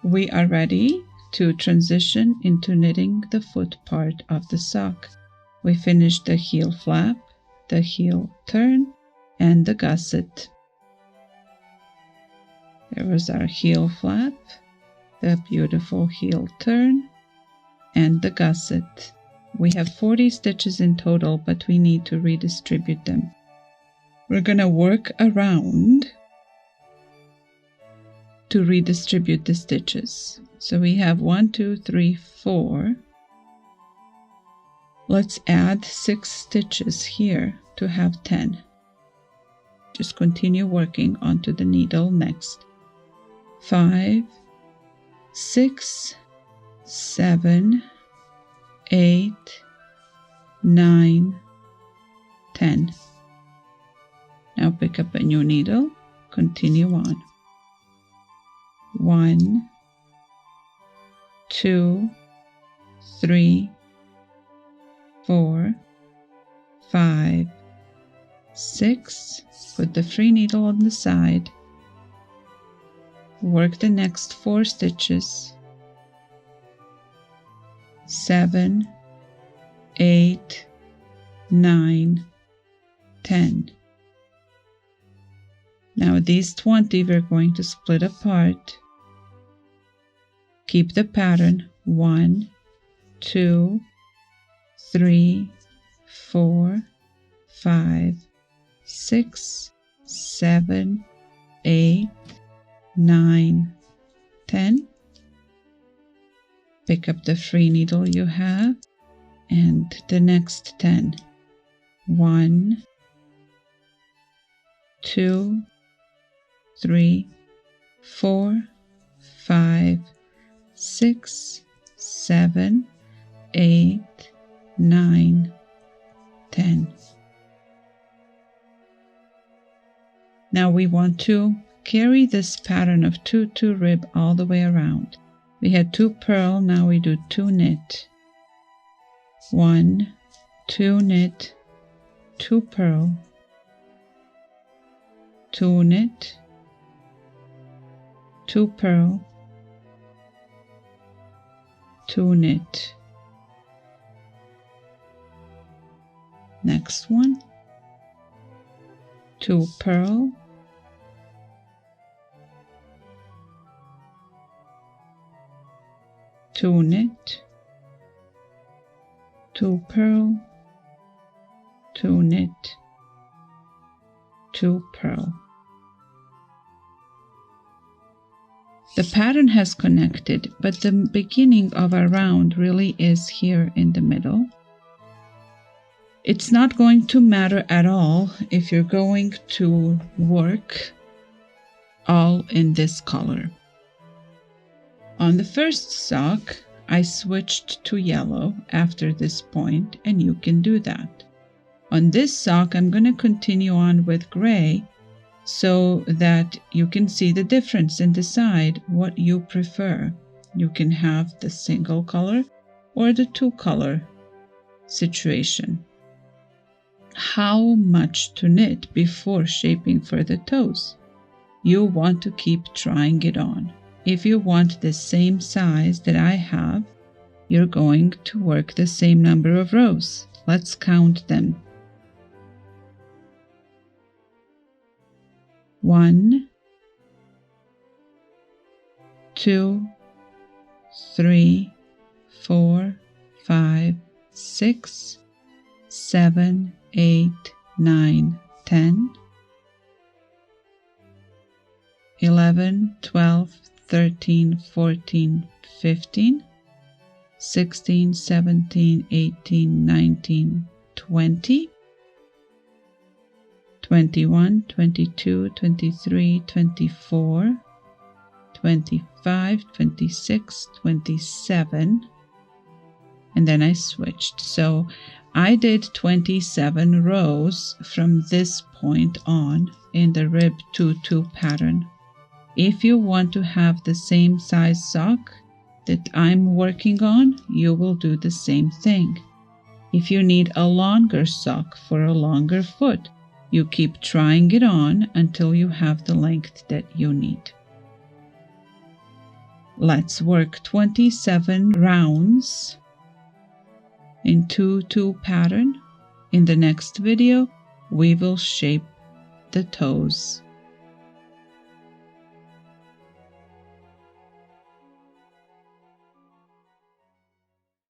We are ready to transition into knitting the foot part of the sock. We finished the heel flap, the heel turn, and the gusset. There was our heel flap, the beautiful heel turn, and the gusset. We have 40 stitches in total, but we need to redistribute them. We're going to work around to redistribute the stitches. So we have 1, 2, 3, 4. Let's add 6 stitches here to have 10. Just continue working onto the needle next. 5, 6, 7, 8, 9, 10. Now pick up a new needle, continue on. 1, 2, 3, 4, 5, 6. Put the free needle on the side. Work the next 4 stitches. 7, 8, 9, 10. Now these 20 we're going to split apart. Keep the pattern 1, 2, 3, 4, 5, 6, 7, 8, 9, 10. Pick up the free needle you have and the next 10. 1, 2, 3, 4, 5, 6, 7, 8, 9, 10. Now we want to carry this pattern of 2, 2 rib all the way around. We had 2 purl, now we do 2 knit. 1, 2 knit, 2 purl, 2 knit, 2 purl, 2 knit. Next one, 2 purl, 2 knit, 2 purl, 2 knit, 2 purl. The pattern has connected, but the beginning of our round really is here in the middle. It's not going to matter at all if you're going to work all in this color. On the first sock, I switched to yellow after this point, and you can do that. On this sock, I'm going to continue on with gray so that you can see the difference and decide what you prefer. You can have the single color or the 2 color situation. How much to knit before shaping for the toes? You want to keep trying it on. If you want the same size that I have, you're going to work the same number of rows. Let's count them. 1, 2, 3, 4, 5, 6, 7, 8, 9, 10, 11, 12, 13, 14, 15, 16, 17, 18, 19, 20, 21, 22, 23, 24, 25, 26, 27, and then I switched. So I did 27 rows from this point on in the rib 2-2 pattern. If you want to have the same size sock that I'm working on, you will do the same thing. If you need a longer sock for a longer foot, you keep trying it on until you have the length that you need. Let's work 27 rounds in 2-2 pattern. In the next video, we will shape the toes.